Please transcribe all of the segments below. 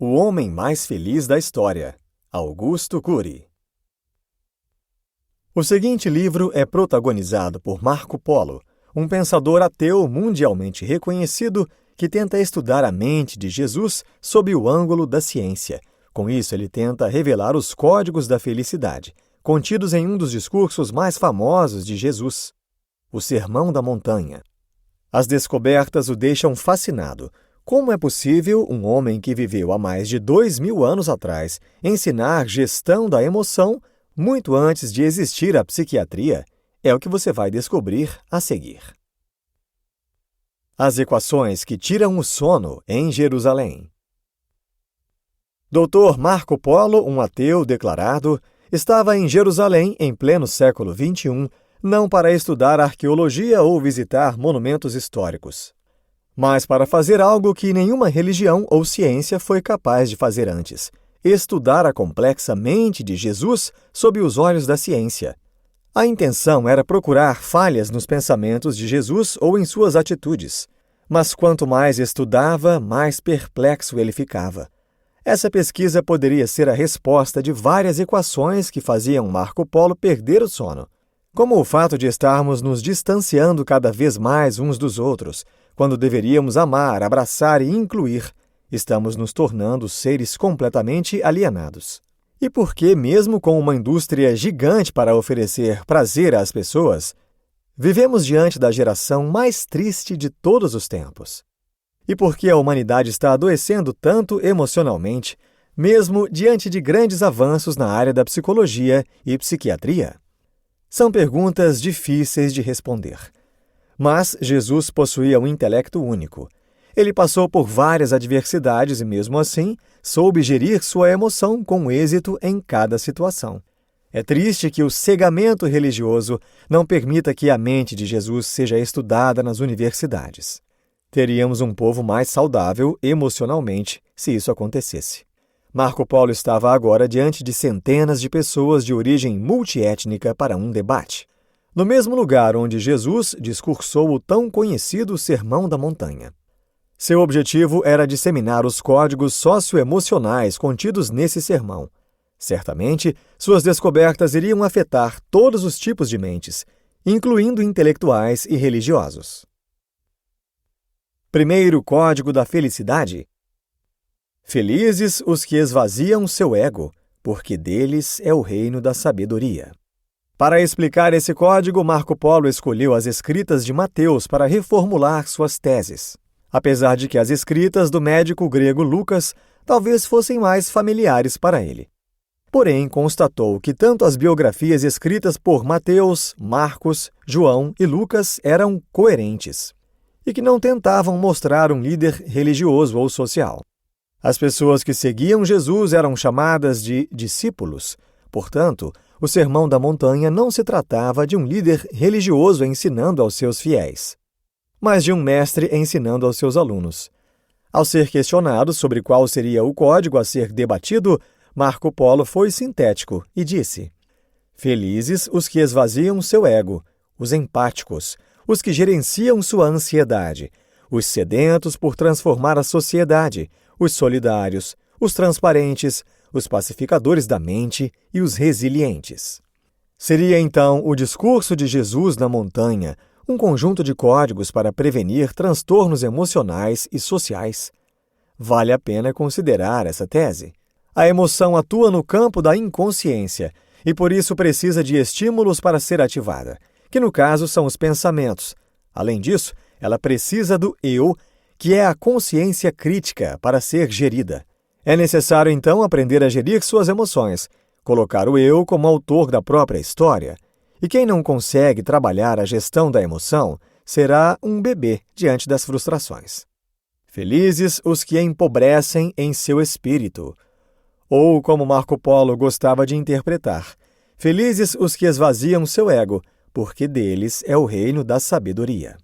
O homem mais feliz da história, Augusto Cury. O seguinte livro é protagonizado por Marco Polo, um pensador ateu mundialmente reconhecido que tenta estudar a mente de Jesus sob o ângulo da ciência. Com isso, ele tenta revelar os códigos da felicidade, contidos em um dos discursos mais famosos de Jesus, o Sermão da Montanha. As descobertas o deixam fascinado. Como é possível um homem que viveu há mais de 2000 anos atrás ensinar gestão da emoção muito antes de existir a psiquiatria? É o que você vai descobrir a seguir. As equações que tiram o sono em Jerusalém. Dr. Marco Polo, um ateu declarado, estava em Jerusalém em pleno século XXI, não para estudar arqueologia ou visitar monumentos históricos, mas para fazer algo que nenhuma religião ou ciência foi capaz de fazer antes: estudar a complexa mente de Jesus sob os olhos da ciência. A intenção era procurar falhas nos pensamentos de Jesus ou em suas atitudes. Mas quanto mais estudava, mais perplexo ele ficava. Essa pesquisa poderia ser a resposta de várias equações que faziam Marco Polo perder o sono, como o fato de estarmos nos distanciando cada vez mais uns dos outros, quando deveríamos amar, abraçar e incluir. Estamos nos tornando seres completamente alienados. E por que, mesmo com uma indústria gigante para oferecer prazer às pessoas, vivemos diante da geração mais triste de todos os tempos? E por que a humanidade está adoecendo tanto emocionalmente, mesmo diante de grandes avanços na área da psicologia e psiquiatria? São perguntas difíceis de responder. Mas Jesus possuía um intelecto único. Ele passou por várias adversidades e, mesmo assim, soube gerir sua emoção com êxito em cada situação. É triste que o cegamento religioso não permita que a mente de Jesus seja estudada nas universidades. Teríamos um povo mais saudável emocionalmente se isso acontecesse. Marco Polo estava agora diante de centenas de pessoas de origem multiétnica para um debate, no mesmo lugar onde Jesus discursou o tão conhecido Sermão da Montanha. Seu objetivo era disseminar os códigos socioemocionais contidos nesse sermão. Certamente, suas descobertas iriam afetar todos os tipos de mentes, incluindo intelectuais e religiosos. Primeiro código da felicidade. Felizes os que esvaziam seu ego, porque deles é o reino da sabedoria. Para explicar esse código, Marco Polo escolheu as escritas de Mateus para reformular suas teses, apesar de que as escritas do médico grego Lucas talvez fossem mais familiares para ele. Porém, constatou que tanto as biografias escritas por Mateus, Marcos, João e Lucas eram coerentes, e que não tentavam mostrar um líder religioso ou social. As pessoas que seguiam Jesus eram chamadas de discípulos. Portanto, o Sermão da Montanha não se tratava de um líder religioso ensinando aos seus fiéis, mas de um mestre ensinando aos seus alunos. Ao ser questionado sobre qual seria o código a ser debatido, Marco Polo foi sintético e disse: felizes os que esvaziam seu ego, os empáticos, os que gerenciam sua ansiedade, os sedentos por transformar a sociedade, os solidários, os transparentes, os pacificadores da mente e os resilientes. Seria então o discurso de Jesus na montanha um conjunto de códigos para prevenir transtornos emocionais e sociais? Vale a pena considerar essa tese. A emoção atua no campo da inconsciência e por isso precisa de estímulos para ser ativada, que no caso são os pensamentos. Além disso, ela precisa do eu, que é a consciência crítica, para ser gerida. É necessário então aprender a gerir suas emoções, colocar o eu como autor da própria história. E quem não consegue trabalhar a gestão da emoção será um bebê diante das frustrações. Felizes os que empobrecem em seu espírito. Ou, como Marco Polo gostava de interpretar, felizes os que esvaziam seu ego, porque deles é o reino da sabedoria.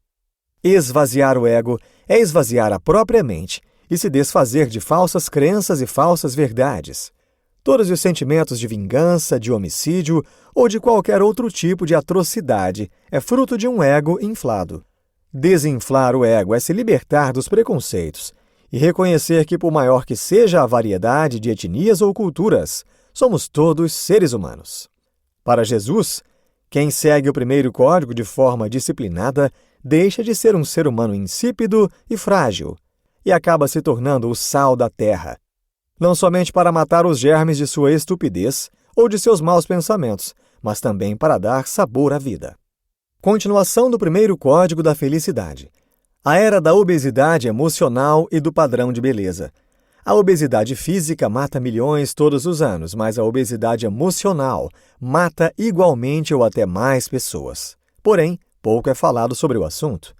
Esvaziar o ego é esvaziar a própria mente e se desfazer de falsas crenças e falsas verdades. Todos os sentimentos de vingança, de homicídio ou de qualquer outro tipo de atrocidade é fruto de um ego inflado. Desinflar o ego é se libertar dos preconceitos e reconhecer que, por maior que seja a variedade de etnias ou culturas, somos todos seres humanos. Para Jesus, quem segue o primeiro código de forma disciplinada deixa de ser um ser humano insípido e frágil e acaba se tornando o sal da terra, não somente para matar os germes de sua estupidez ou de seus maus pensamentos, mas também para dar sabor à vida. Continuação do primeiro código da felicidade. A era da obesidade emocional e do padrão de beleza. A obesidade física mata milhões todos os anos, mas a obesidade emocional mata igualmente ou até mais pessoas. Porém, pouco é falado sobre o assunto.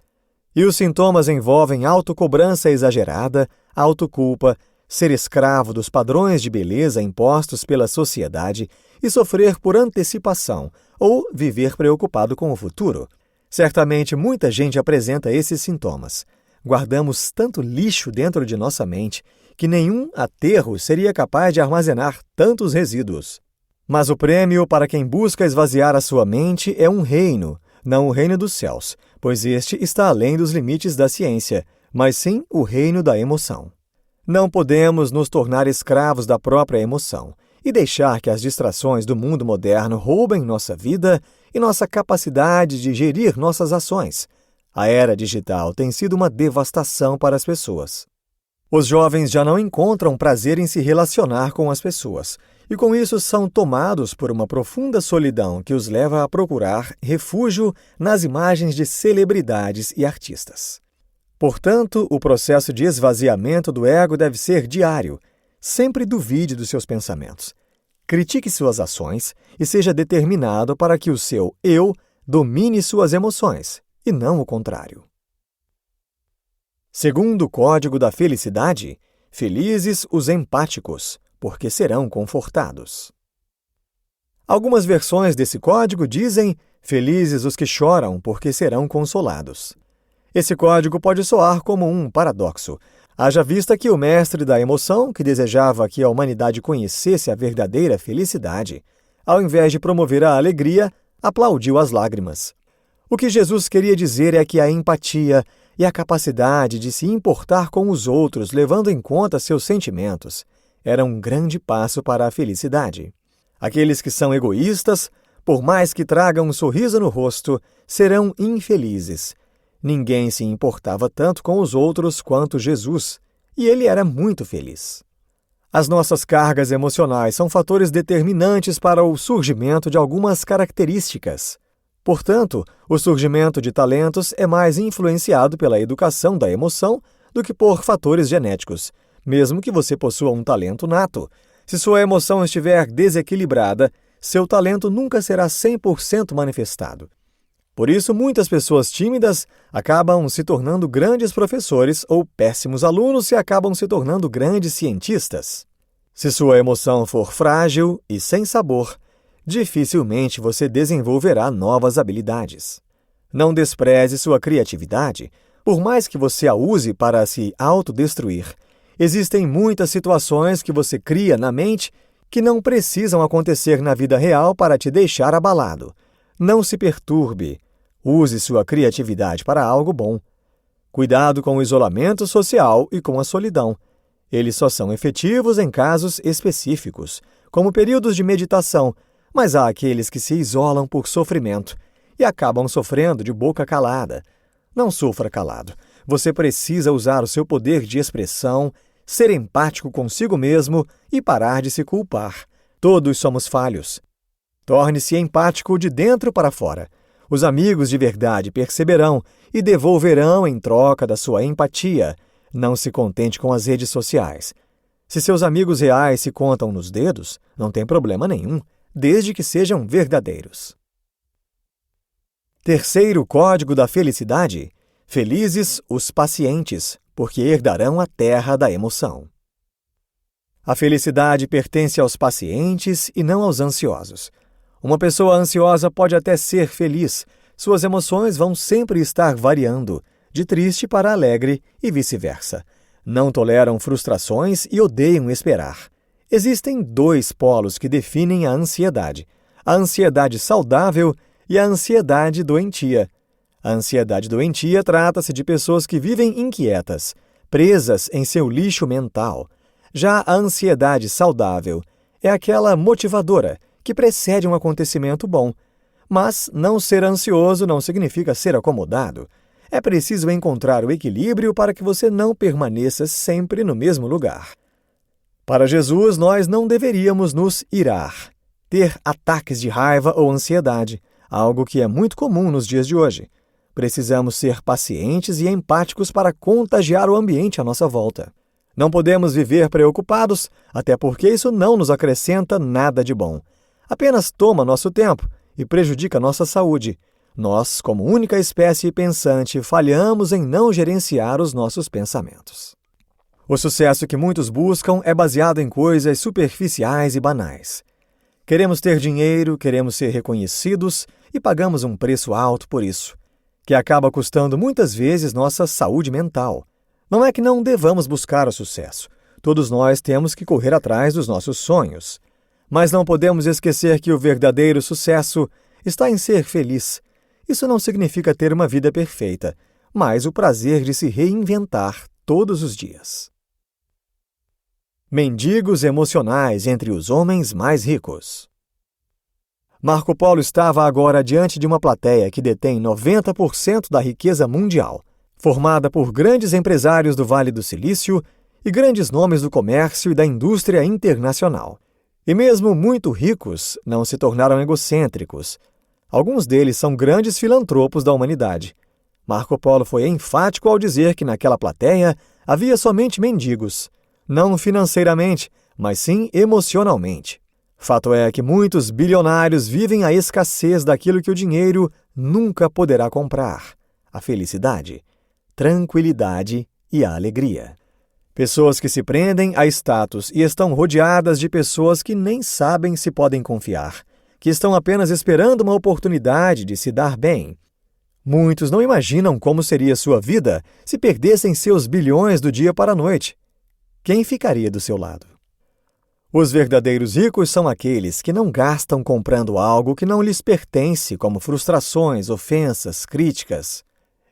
E os sintomas envolvem autocobrança exagerada, autoculpa, ser escravo dos padrões de beleza impostos pela sociedade e sofrer por antecipação ou viver preocupado com o futuro. Certamente muita gente apresenta esses sintomas. Guardamos tanto lixo dentro de nossa mente que nenhum aterro seria capaz de armazenar tantos resíduos. Mas o prêmio para quem busca esvaziar a sua mente é um reino, não o reino dos céus, pois este está além dos limites da ciência, mas sim o reino da emoção. Não podemos nos tornar escravos da própria emoção e deixar que as distrações do mundo moderno roubem nossa vida e nossa capacidade de gerir nossas ações. A era digital tem sido uma devastação para as pessoas. Os jovens já não encontram prazer em se relacionar com as pessoas, e com isso são tomados por uma profunda solidão que os leva a procurar refúgio nas imagens de celebridades e artistas. Portanto, o processo de esvaziamento do ego deve ser diário. Sempre duvide dos seus pensamentos. Critique suas ações e seja determinado para que o seu eu domine suas emoções, e não o contrário. Segundo código da felicidade, felizes os empáticos, porque serão confortados. Algumas versões desse código dizem: felizes os que choram, porque serão consolados. Esse código pode soar como um paradoxo, haja vista que o mestre da emoção, que desejava que a humanidade conhecesse a verdadeira felicidade, ao invés de promover a alegria, aplaudiu as lágrimas. O que Jesus queria dizer é que a empatia e a capacidade de se importar com os outros, levando em conta seus sentimentos, era um grande passo para a felicidade. Aqueles que são egoístas, por mais que tragam um sorriso no rosto, serão infelizes. Ninguém se importava tanto com os outros quanto Jesus, e ele era muito feliz. As nossas cargas emocionais são fatores determinantes para o surgimento de algumas características. Portanto, o surgimento de talentos é mais influenciado pela educação da emoção do que por fatores genéticos, mesmo que você possua um talento nato. Se sua emoção estiver desequilibrada, seu talento nunca será 100% manifestado. Por isso, muitas pessoas tímidas acabam se tornando grandes professores ou péssimos alunos e acabam se tornando grandes cientistas. Se sua emoção for frágil e sem sabor, dificilmente você desenvolverá novas habilidades. Não despreze sua criatividade, por mais que você a use para se autodestruir. Existem muitas situações que você cria na mente que não precisam acontecer na vida real para te deixar abalado. Não se perturbe. Use sua criatividade para algo bom. Cuidado com o isolamento social e com a solidão. Eles só são efetivos em casos específicos, como períodos de meditação, mas há aqueles que se isolam por sofrimento e acabam sofrendo de boca calada. Não sofra calado. Você precisa usar o seu poder de expressão, ser empático consigo mesmo e parar de se culpar. Todos somos falhos. Torne-se empático de dentro para fora. Os amigos de verdade perceberão e devolverão em troca da sua empatia. Não se contente com as redes sociais. Se seus amigos reais se contam nos dedos, não tem problema nenhum, desde que sejam verdadeiros. Terceiro código da felicidade: felizes os pacientes, porque herdarão a terra da emoção. A felicidade pertence aos pacientes e não aos ansiosos. Uma pessoa ansiosa pode até ser feliz, suas emoções vão sempre estar variando, de triste para alegre e vice-versa. Não toleram frustrações e odeiam esperar. Existem dois polos que definem a ansiedade saudável e a ansiedade doentia. A ansiedade doentia trata-se de pessoas que vivem inquietas, presas em seu lixo mental. Já a ansiedade saudável é aquela motivadora que precede um acontecimento bom. Mas não ser ansioso não significa ser acomodado. É preciso encontrar o equilíbrio para que você não permaneça sempre no mesmo lugar. Para Jesus, nós não deveríamos nos irar, ter ataques de raiva ou ansiedade, algo que é muito comum nos dias de hoje. Precisamos ser pacientes e empáticos para contagiar o ambiente à nossa volta. Não podemos viver preocupados, até porque isso não nos acrescenta nada de bom. Apenas toma nosso tempo e prejudica nossa saúde. Nós, como única espécie pensante, falhamos em não gerenciar os nossos pensamentos. O sucesso que muitos buscam é baseado em coisas superficiais e banais. Queremos ter dinheiro, queremos ser reconhecidos e pagamos um preço alto por isso, que acaba custando muitas vezes nossa saúde mental. Não é que não devamos buscar o sucesso. Todos nós temos que correr atrás dos nossos sonhos. Mas não podemos esquecer que o verdadeiro sucesso está em ser feliz. Isso não significa ter uma vida perfeita, mas o prazer de se reinventar todos os dias. Mendigos emocionais entre os homens mais ricos. Marco Polo estava agora diante de uma plateia que detém 90% da riqueza mundial, formada por grandes empresários do Vale do Silício e grandes nomes do comércio e da indústria internacional. E mesmo muito ricos, não se tornaram egocêntricos. Alguns deles são grandes filantropos da humanidade. Marco Polo foi enfático ao dizer que naquela plateia havia somente mendigos, não financeiramente, mas sim emocionalmente. Fato é que muitos bilionários vivem a escassez daquilo que o dinheiro nunca poderá comprar: a felicidade, tranquilidade e a alegria. Pessoas que se prendem a status e estão rodeadas de pessoas que nem sabem se podem confiar, que estão apenas esperando uma oportunidade de se dar bem. Muitos não imaginam como seria sua vida se perdessem seus bilhões do dia para a noite. Quem ficaria do seu lado? Os verdadeiros ricos são aqueles que não gastam comprando algo que não lhes pertence, como frustrações, ofensas, críticas.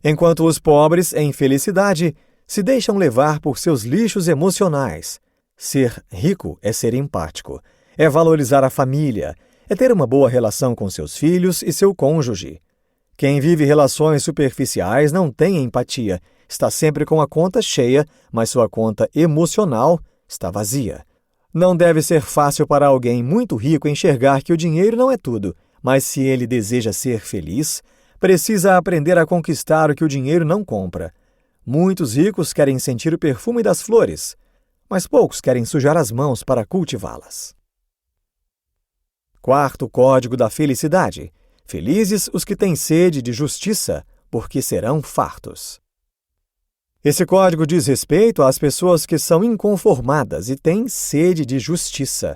Enquanto os pobres, em felicidade, se deixam levar por seus lixos emocionais. Ser rico é ser empático, é valorizar a família, é ter uma boa relação com seus filhos e seu cônjuge. Quem vive relações superficiais não tem empatia, está sempre com a conta cheia, mas sua conta emocional está vazia. Não deve ser fácil para alguém muito rico enxergar que o dinheiro não é tudo, mas se ele deseja ser feliz, precisa aprender a conquistar o que o dinheiro não compra. Muitos ricos querem sentir o perfume das flores, mas poucos querem sujar as mãos para cultivá-las. Quarto código da felicidade: felizes os que têm sede de justiça, porque serão fartos. Esse código diz respeito às pessoas que são inconformadas e têm sede de justiça.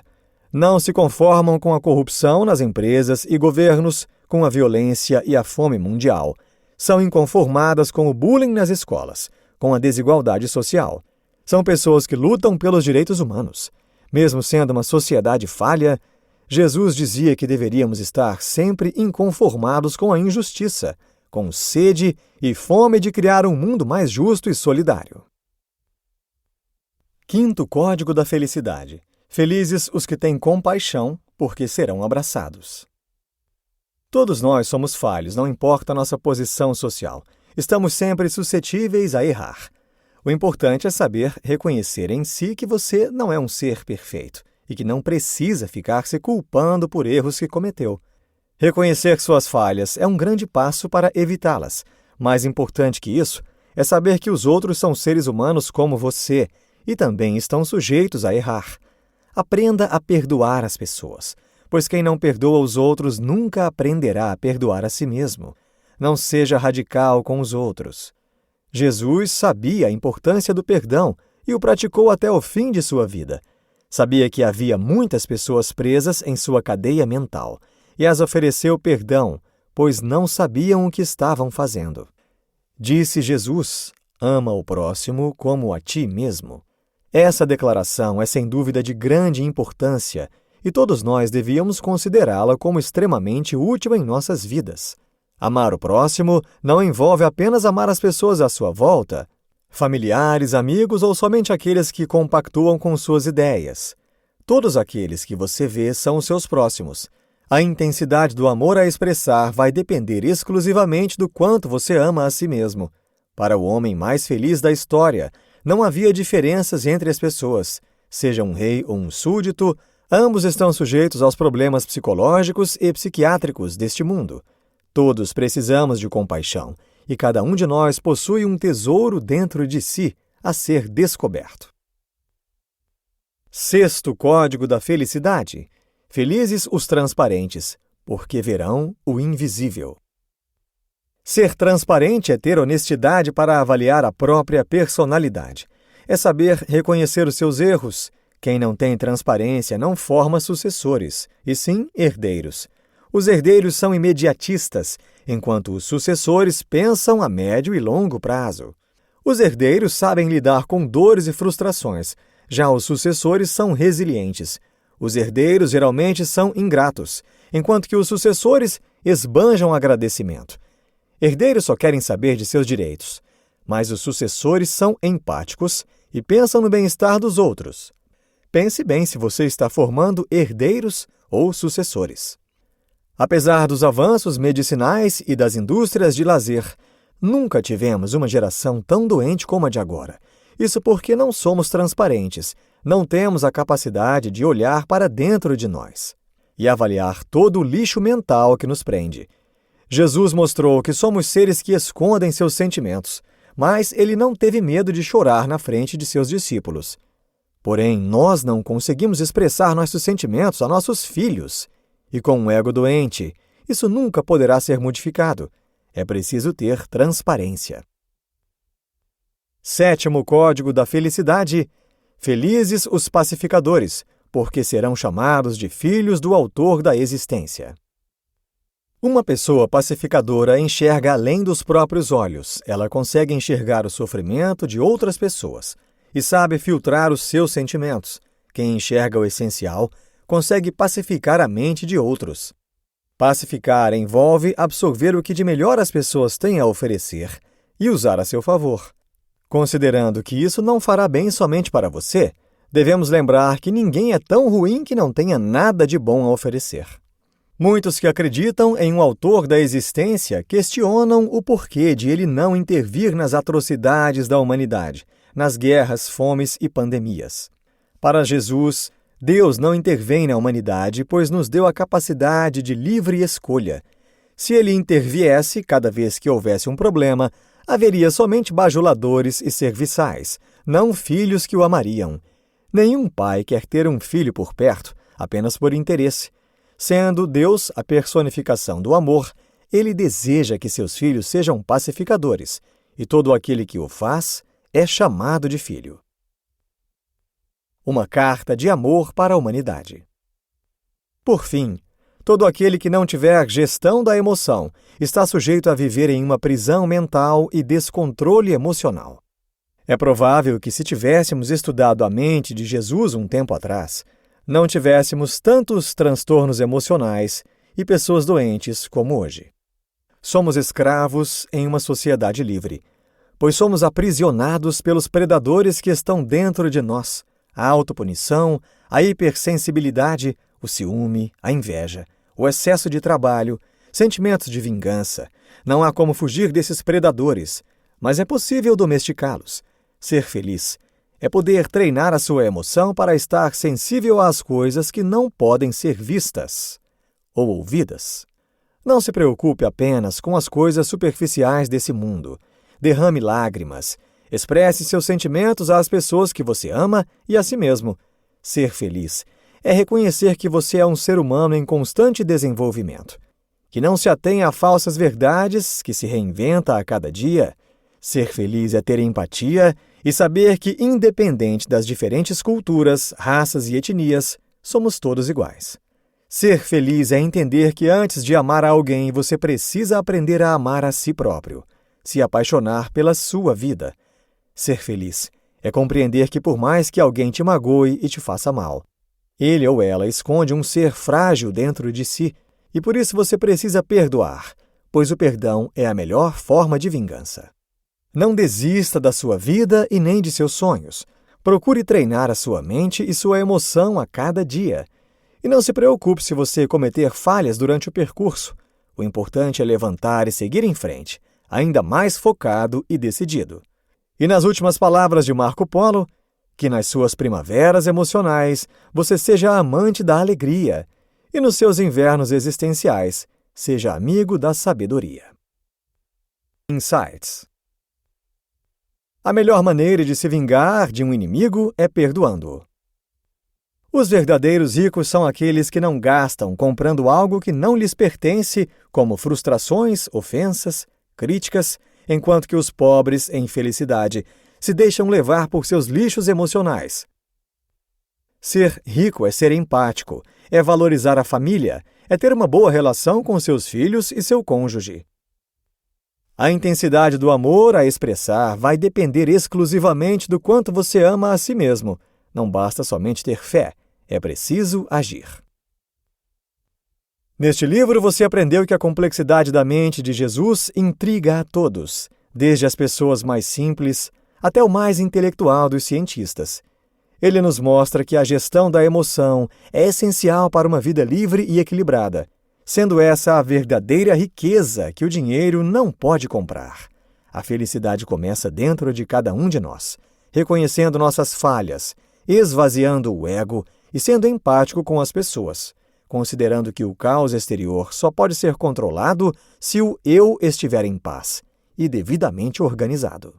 Não se conformam com a corrupção nas empresas e governos, com a violência e a fome mundial. São inconformadas com o bullying nas escolas, com a desigualdade social. São pessoas que lutam pelos direitos humanos. Mesmo sendo uma sociedade falha, Jesus dizia que deveríamos estar sempre inconformados com a injustiça, com sede e fome de criar um mundo mais justo e solidário. Quinto código da felicidade: felizes os que têm compaixão, porque serão abraçados. Todos nós somos falhos, não importa a nossa posição social. Estamos sempre suscetíveis a errar. O importante é saber reconhecer em si que você não é um ser perfeito e que não precisa ficar se culpando por erros que cometeu. Reconhecer suas falhas é um grande passo para evitá-las. Mais importante que isso é saber que os outros são seres humanos como você e também estão sujeitos a errar. Aprenda a perdoar as pessoas, pois quem não perdoa os outros nunca aprenderá a perdoar a si mesmo. Não seja radical com os outros. Jesus sabia a importância do perdão e o praticou até o fim de sua vida. Sabia que havia muitas pessoas presas em sua cadeia mental e as ofereceu perdão, pois não sabiam o que estavam fazendo. Disse Jesus: ama o próximo como a ti mesmo. Essa declaração é sem dúvida de grande importância e todos nós devíamos considerá-la como extremamente útil em nossas vidas. Amar o próximo não envolve apenas amar as pessoas à sua volta, Familiares, amigos ou somente aqueles que compactuam com suas ideias. Todos aqueles que você vê são os seus próximos. A intensidade do amor a expressar vai depender exclusivamente do quanto você ama a si mesmo. Para o homem mais feliz da história, não havia diferenças entre as pessoas. Seja um rei ou um súdito, ambos estão sujeitos aos problemas psicológicos e psiquiátricos deste mundo. Todos precisamos de compaixão, e cada um de nós possui um tesouro dentro de si a ser descoberto. Sexto código da felicidade. Felizes os transparentes, porque verão o invisível. Ser transparente é ter honestidade para avaliar a própria personalidade. É saber reconhecer os seus erros. Quem não tem transparência não forma sucessores, e sim herdeiros. Os herdeiros são imediatistas, enquanto os sucessores pensam a médio e longo prazo. Os herdeiros sabem lidar com dores e frustrações, já os sucessores são resilientes. Os herdeiros geralmente são ingratos, enquanto que os sucessores esbanjam agradecimento. Herdeiros só querem saber de seus direitos, mas os sucessores são empáticos e pensam no bem-estar dos outros. Pense bem se você está formando herdeiros ou sucessores. Apesar dos avanços medicinais e das indústrias de lazer, nunca tivemos uma geração tão doente como a de agora. Isso porque não somos transparentes, não temos a capacidade de olhar para dentro de nós e avaliar todo o lixo mental que nos prende. Jesus mostrou que somos seres que escondem seus sentimentos, mas ele não teve medo de chorar na frente de seus discípulos. Porém, nós não conseguimos expressar nossos sentimentos a nossos filhos. E com um ego doente, isso nunca poderá ser modificado. É preciso ter transparência. Sétimo código da felicidade. Felizes os pacificadores, porque serão chamados de filhos do autor da existência. Uma pessoa pacificadora enxerga além dos próprios olhos. Ela consegue enxergar o sofrimento de outras pessoas e sabe filtrar os seus sentimentos. Quem enxerga o essencial consegue pacificar a mente de outros. Pacificar envolve absorver o que de melhor as pessoas têm a oferecer e usar a seu favor. Considerando que isso não fará bem somente para você, devemos lembrar que ninguém é tão ruim que não tenha nada de bom a oferecer. Muitos que acreditam em um autor da existência questionam o porquê de ele não intervir nas atrocidades da humanidade, nas guerras, fomes e pandemias. Para Jesus, Deus não intervém na humanidade, pois nos deu a capacidade de livre escolha. Se ele interviesse cada vez que houvesse um problema, haveria somente bajuladores e serviçais, não filhos que o amariam. Nenhum pai quer ter um filho por perto, apenas por interesse. Sendo Deus a personificação do amor, ele deseja que seus filhos sejam pacificadores, e todo aquele que o faz é chamado de filho. Uma carta de amor para a humanidade. Por fim, todo aquele que não tiver gestão da emoção está sujeito a viver em uma prisão mental e descontrole emocional. É provável que, se tivéssemos estudado a mente de Jesus um tempo atrás, não tivéssemos tantos transtornos emocionais e pessoas doentes como hoje. Somos escravos em uma sociedade livre, pois somos aprisionados pelos predadores que estão dentro de nós. A autopunição, a hipersensibilidade, o ciúme, a inveja, o excesso de trabalho, sentimentos de vingança. Não há como fugir desses predadores, mas é possível domesticá-los. Ser feliz é poder treinar a sua emoção para estar sensível às coisas que não podem ser vistas ou ouvidas. Não se preocupe apenas com as coisas superficiais desse mundo. Derrame lágrimas. Expresse seus sentimentos às pessoas que você ama e a si mesmo. Ser feliz é reconhecer que você é um ser humano em constante desenvolvimento, que não se atém a falsas verdades, que se reinventa a cada dia. Ser feliz é ter empatia e saber que, independente das diferentes culturas, raças e etnias, somos todos iguais. Ser feliz é entender que antes de amar alguém, você precisa aprender a amar a si próprio, se apaixonar pela sua vida. Ser feliz é compreender que por mais que alguém te magoe e te faça mal, ele ou ela esconde um ser frágil dentro de si e por isso você precisa perdoar, pois o perdão é a melhor forma de vingança. Não desista da sua vida e nem de seus sonhos. Procure treinar a sua mente e sua emoção a cada dia. E não se preocupe se você cometer falhas durante o percurso. O importante é levantar e seguir em frente, ainda mais focado e decidido. E nas últimas palavras de Marco Polo, que nas suas primaveras emocionais você seja amante da alegria e nos seus invernos existenciais seja amigo da sabedoria. Insights. A melhor maneira de se vingar de um inimigo é perdoando-o. Os verdadeiros ricos são aqueles que não gastam comprando algo que não lhes pertence, como frustrações, ofensas, críticas, enquanto que os pobres, em felicidade, se deixam levar por seus lixos emocionais. Ser rico é ser empático, é valorizar a família, é ter uma boa relação com seus filhos e seu cônjuge. A intensidade do amor a expressar vai depender exclusivamente do quanto você ama a si mesmo. Não basta somente ter fé, é preciso agir. Neste livro, você aprendeu que a complexidade da mente de Jesus intriga a todos, desde as pessoas mais simples até o mais intelectual dos cientistas. Ele nos mostra que a gestão da emoção é essencial para uma vida livre e equilibrada, sendo essa a verdadeira riqueza que o dinheiro não pode comprar. A felicidade começa dentro de cada um de nós, reconhecendo nossas falhas, esvaziando o ego e sendo empático com as pessoas, considerando que o caos exterior só pode ser controlado se o eu estiver em paz e devidamente organizado.